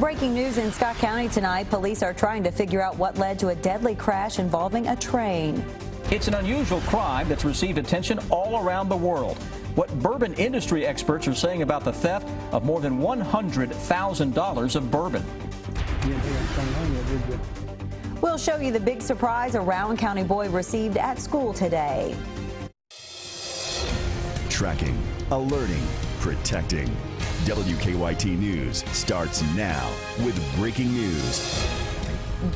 Breaking news in Scott County tonight. Police are trying to figure out what led to a deadly crash involving a train. It's an unusual crime that's received attention all around the world. What bourbon industry experts are saying about the theft of more than $100,000 of bourbon. We'll show you the big surprise a Rowan County boy received at school today. Tracking, alerting, protecting. WKYT News starts now with breaking news.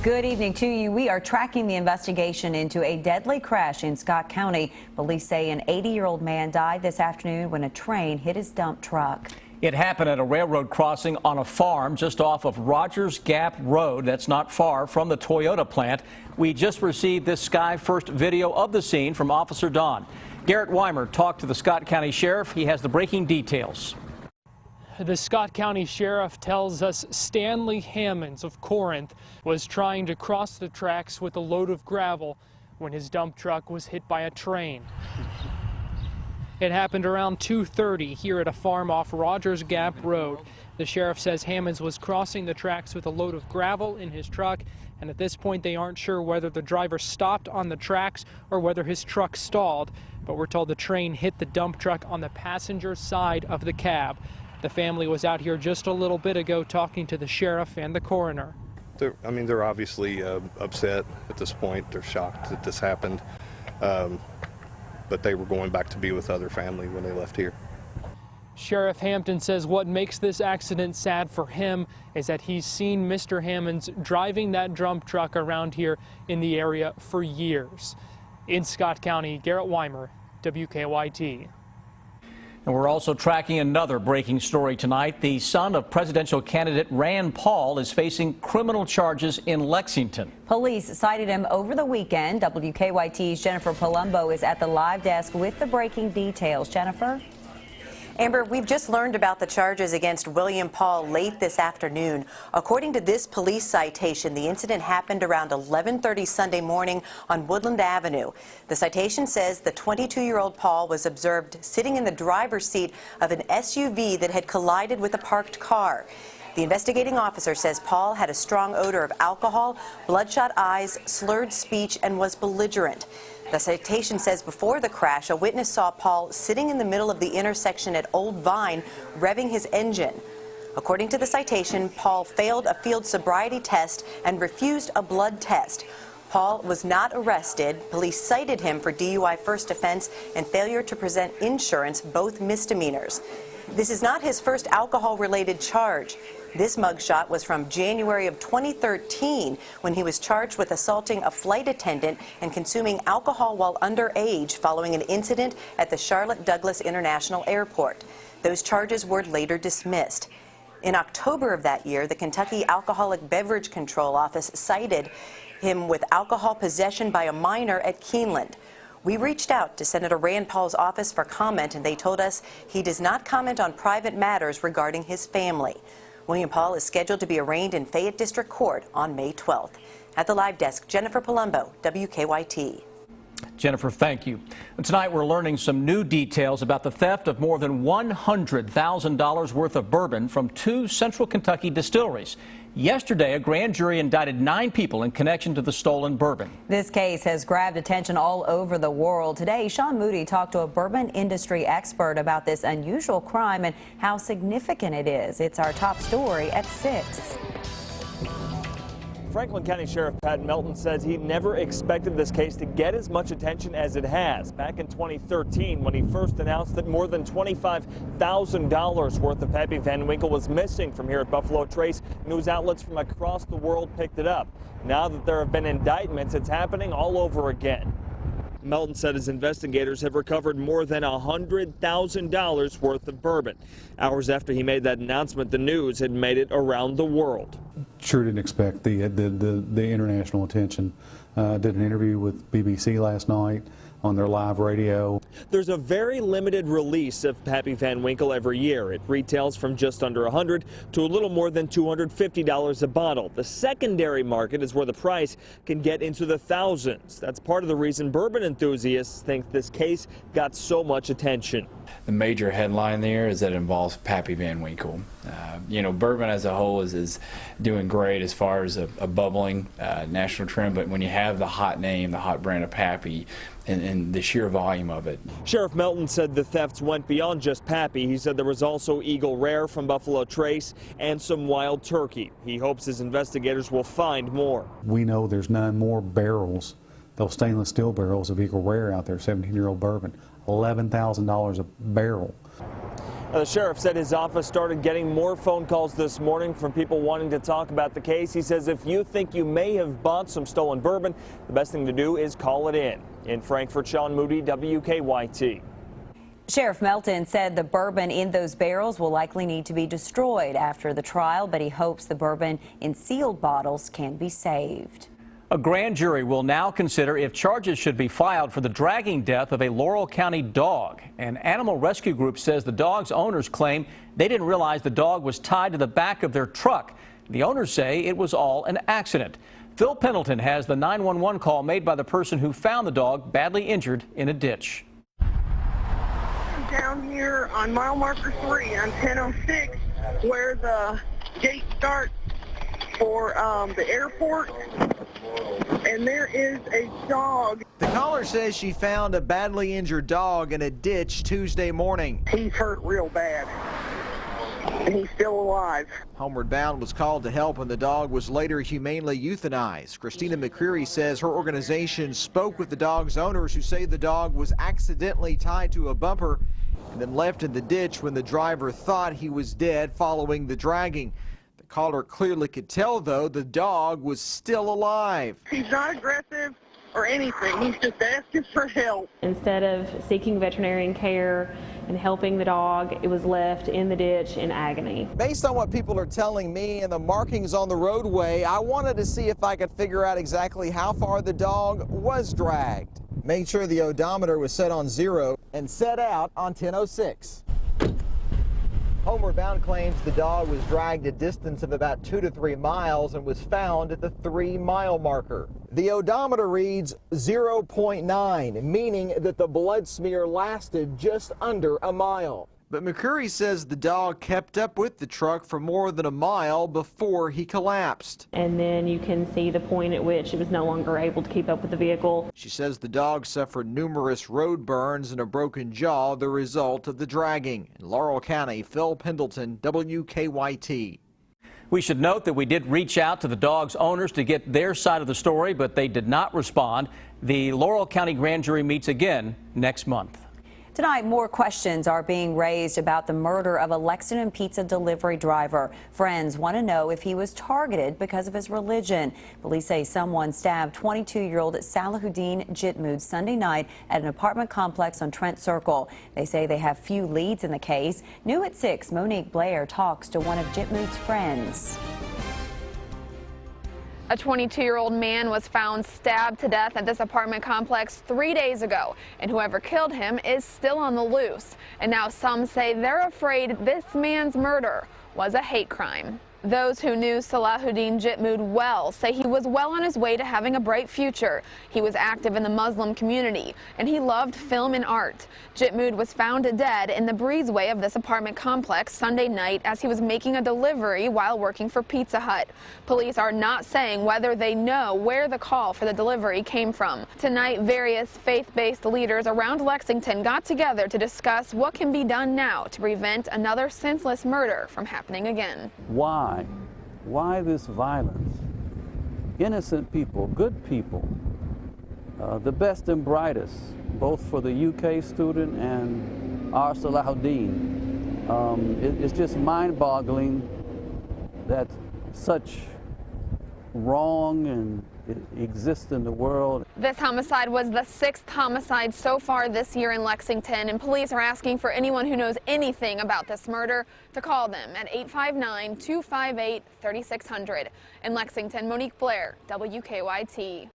Good evening to you. We are tracking the investigation into a deadly crash in Scott County. Police say an 80-year-old man died this afternoon when a train hit his dump truck. It happened at a railroad crossing on a farm just off of Rogers Gap Road. That's not far from the Toyota plant. We just received this Sky First video of the scene from Officer Don. Garrett Weimer talked to the Scott County Sheriff. He has the breaking details. The Scott County Sheriff tells us Stanley Hammonds of Corinth was trying to cross the tracks with a load of gravel when his dump truck was hit by a train. It happened around 2:30 here at a farm off Rogers Gap Road. The sheriff says Hammonds was crossing the tracks with a load of gravel in his truck, and at this point they aren't sure whether the driver stopped on the tracks or whether his truck stalled, but we're told the train hit the dump truck on the passenger side of the cab. The family was out here just a little bit ago talking to the sheriff and the coroner. They're obviously upset at this point. They're shocked that this happened, but they were going back to be with other family when they left here. Sheriff Hampton says what makes this accident sad for him is that he's seen Mr. Hammonds driving that dump truck around here in the area for years. In Scott County, Garrett Weimer, WKYT. And we're also tracking another breaking story tonight. The son of presidential candidate Rand Paul is facing criminal charges in Lexington. Police cited him over the weekend. WKYT's Jennifer Palumbo is at the live desk with the breaking details. Jennifer? Amber, we've just learned about the charges against William Paul late this afternoon. According to this police citation, the incident happened around 11:30 Sunday morning on Woodland Avenue. The citation says the 22-year-old Paul was observed sitting in the driver's seat of an SUV that had collided with a parked car. The investigating officer says Paul had a strong odor of alcohol, bloodshot eyes, slurred speech, and was belligerent. The citation says before the crash, a witness saw Paul sitting in the middle of the intersection at Old Vine, revving his engine. According to the citation, Paul failed a field sobriety test and refused a blood test. Paul was not arrested. Police cited him for DUI first offense and failure to present insurance, both misdemeanors. This is not his first alcohol-related charge. This mugshot was from January of 2013 when he was charged with assaulting a flight attendant and consuming alcohol while underage following an incident at the Charlotte Douglas International Airport. Those charges were later dismissed. In October of that year, the Kentucky Alcoholic Beverage Control Office cited him with alcohol possession by a minor at Keeneland. We reached out to Senator Rand Paul's office for comment, and they told us he does not comment on private matters regarding his family. William Paul is scheduled to be arraigned in Fayette District Court on May 12th. At the live desk, Jennifer Palumbo, WKYT. Jennifer, thank you. Tonight we're learning some new details about the theft of more than $100,000 worth of bourbon from two Central Kentucky distilleries. Yesterday, a grand jury indicted 9 people in connection to the stolen bourbon. This case has grabbed attention all over the world. Today, Sean Moody talked to a bourbon industry expert about this unusual crime and how significant it is. It's our top story at 6. Franklin County Sheriff Pat Melton says he never expected this case to get as much attention as it has. Back in 2013, when he first announced that more than $25,000 worth of Pappy Van Winkle was missing from here at Buffalo Trace, news outlets from across the world picked it up. Now that there have been indictments, it's happening all over again. Melton said his investigators have recovered more than $100,000 worth of bourbon. Hours after he made that announcement, the news had made it around the world. Sure didn't expect the international attention. Did an interview with BBC last night. on their live radio. There's a very limited release of Pappy Van Winkle every year. It retails from just under $100 to a little more than $250 a bottle. The secondary market is where the price can get into the thousands. That's part of the reason bourbon enthusiasts think this case got so much attention. The major headline there is that it involves Pappy Van Winkle. Bourbon as a whole is doing great as far as a bubbling national trend, but when you have the hot name, the hot brand of Pappy, and the sheer volume of it. Sheriff Melton said the thefts went beyond just Pappy. He said there was also Eagle Rare from Buffalo Trace and some wild turkey. He hopes his investigators will find more. We know there's 9 more barrels, those stainless steel barrels of Eagle Rare out there, 17-year-old bourbon, $11,000 a barrel. The sheriff said his office started getting more phone calls this morning from people wanting to talk about the case. He says if you think you may have bought some stolen bourbon, the best thing to do is call it in. In Frankfort, Sean Moody, WKYT. Sheriff Melton said the bourbon in those barrels will likely need to be destroyed after the trial, but he hopes the bourbon in sealed bottles can be saved. A grand jury will now consider if charges should be filed for the dragging death of a Laurel County dog. An animal rescue group says the dog's owners claim they didn't realize the dog was tied to the back of their truck. The owners say it was all an accident. Phil Pendleton has the 911 call made by the person who found the dog badly injured in a ditch. Down here on mile marker 3 on 1006, where the gate starts for the airport, and there is a dog. The caller says she found a badly injured dog in a ditch Tuesday morning. He's hurt real bad, and he's still alive. Homeward Bound was called to help when the dog was later humanely euthanized. Christina McCreary says her organization spoke with the dog's owners, who say the dog was accidentally tied to a bumper and then left in the ditch when the driver thought he was dead following the dragging. The caller clearly could tell, though, the dog was still alive. He's not aggressive or anything. He's just asking for help. Instead of seeking veterinarian care and helping the dog, it was left in the ditch in agony. Based on what people are telling me and the markings on the roadway, I wanted to see if I could figure out exactly how far the dog was dragged. Made sure the odometer was set on 0 and set out on 1006. Homeward Bound claims the dog was dragged a distance of about 2 to 3 miles and was found at the 3-mile marker. The odometer reads 0.9, meaning that the blood smear lasted just under a mile. But McCurry says the dog kept up with the truck for more than a mile before he collapsed. And then you can see the point at which it was no longer able to keep up with the vehicle. She says the dog suffered numerous road burns and a broken jaw, the result of the dragging. In Laurel County, Phil Pendleton, WKYT. We should note that we did reach out to the dog's owners to get their side of the story, but they did not respond. The Laurel County grand jury meets again next month. Tonight, more questions are being raised about the murder of a Lexington pizza delivery driver. Friends want to know if he was targeted because of his religion. Police say someone stabbed 22-year-old Salahuddin Jitmood Sunday night at an apartment complex on Trent Circle. They say they have few leads in the case. New at 6, Monique Blair talks to one of Jitmood's friends. A 22-year-old man was found stabbed to death at this apartment complex 3 days ago, and whoever killed him is still on the loose. And now some say they're afraid this man's murder was a hate crime. Those who knew Salahuddin Jitmood well say he was well on his way to having a bright future. He was active in the Muslim community, and he loved film and art. Jitmood was found dead in the breezeway of this apartment complex Sunday night as he was making a delivery while working for Pizza Hut. Police are not saying whether they know where the call for the delivery came from. Tonight, various faith-based leaders around Lexington got together to discuss what can be done now to prevent another senseless murder from happening again. Why this violence? Innocent people, good people, the best and brightest, both for the UK student and our Salahuddin. It's just mind-boggling that such wrong and it exists in the world. This homicide was the 6th homicide so far this year in Lexington, and police are asking for anyone who knows anything about this murder to call them at 859-258-3600. In Lexington, Monique Blair, WKYT.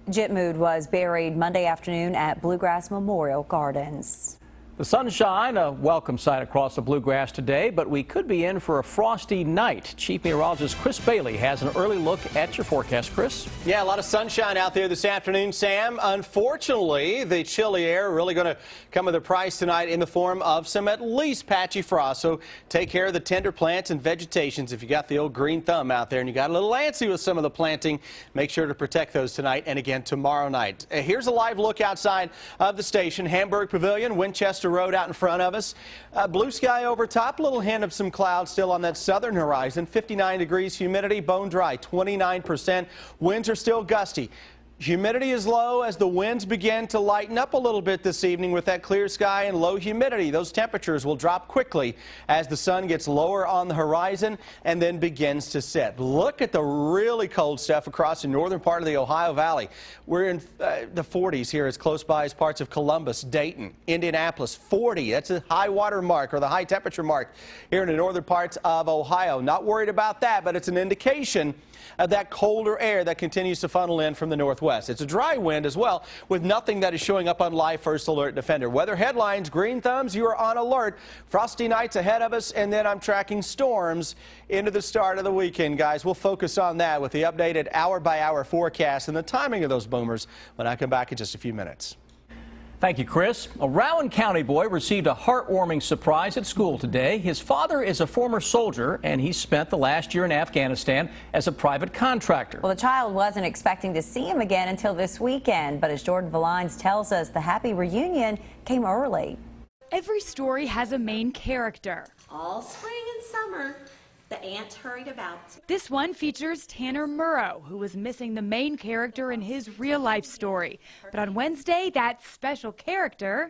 Jitmood was buried Monday afternoon at Bluegrass Memorial Gardens. The sunshine, a welcome sight across the Bluegrass today, but we could be in for a frosty night. Chief Meteorologist Chris Bailey has an early look at your forecast. Chris? Yeah, a lot of sunshine out there this afternoon, Sam. Unfortunately, the chilly air really going to come with a price tonight in the form of some at least patchy frost. So take care of the tender plants and vegetations. If you got the old green thumb out there and you got a little antsy with some of the planting, make sure to protect those tonight and again tomorrow night. Here's a live look outside of the station. Hamburg Pavilion, Winchester Road out in front of us. Blue sky over top, a little hint of some clouds still on that southern horizon. 59 degrees, humidity bone dry, 29%. Winds are still gusty. Humidity is low as the winds begin to lighten up a little bit this evening with that clear sky and low humidity. Those temperatures will drop quickly as the sun gets lower on the horizon and then begins to set. Look at the really cold stuff across the northern part of the Ohio Valley. We're in the 40s here as close by as parts of Columbus, Dayton, Indianapolis. 40, that's a high water mark or the high temperature mark here in the northern parts of Ohio. Not worried about that, but it's an indication of that colder air that continues to funnel in from the northwest. It's a dry wind as well, with nothing that is showing up on Live First Alert Defender. Weather headlines, green thumbs, you are on alert. Frosty nights ahead of us, and then I'm tracking storms into the start of the weekend, guys. We'll focus on that with the updated hour-by-hour forecast and the timing of those boomers when I come back in just a few minutes. Thank you, Chris. A Rowan County boy received a heartwarming surprise at school today. His father is a former soldier, and he spent the last year in Afghanistan as a private contractor. Well, the child wasn't expecting to see him again until this weekend, but as Jordan Valines tells us, the happy reunion came early. Every story has a main character. All spring and summer, the aunt hurried about. This one features Tanner Murrow, who was missing the main character in his real-life story. But on Wednesday, that special character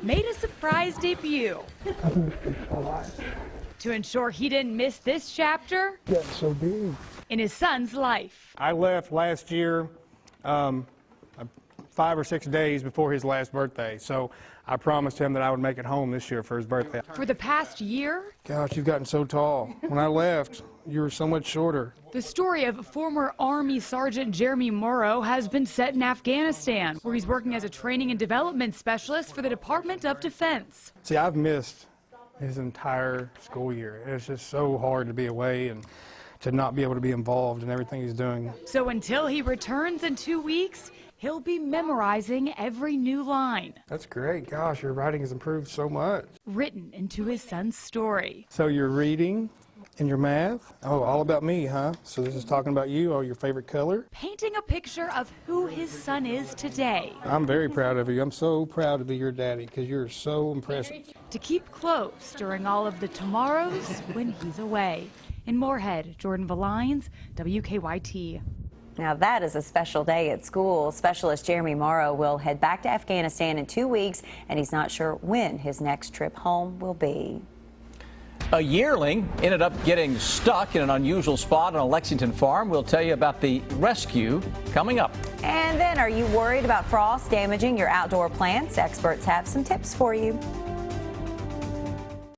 made a surprise debut. To ensure he didn't miss this chapter so big in his son's life. I left last year 5 or 6 days before his last birthday, so I promised him that I would make it home this year for his birthday. For the past year, Gosh, you've gotten so tall. When I left, you were so much shorter. the story of former Army Sergeant Jeremy Morrow has been set in Afghanistan, where he's working as a training and development specialist for the Department of Defense. See, I've missed his entire school year. It's just so hard to be away and to not be able to be involved in everything he's doing. So until he returns in 2 weeks, he'll be memorizing every new line. That's great. Gosh, your writing has improved so much. Written into his son's story. So your reading and your math? Oh, all about me, huh? So this is talking about you, oh, your favorite color? Painting a picture of who his son is today. I'm very proud of you. I'm so proud to be your daddy because you're so impressive. To keep close during all of the tomorrows when he's away. In Moorhead, Jordan Valines, WKYT. Now that is a special day at school. Specialist Jeremy Morrow will head back to Afghanistan in 2 weeks, and he's not sure when his next trip home will be. A yearling ended up getting stuck in an unusual spot on a Lexington farm. We'll tell you about the rescue coming up. And then, are you worried about frost damaging your outdoor plants? Experts have some tips for you.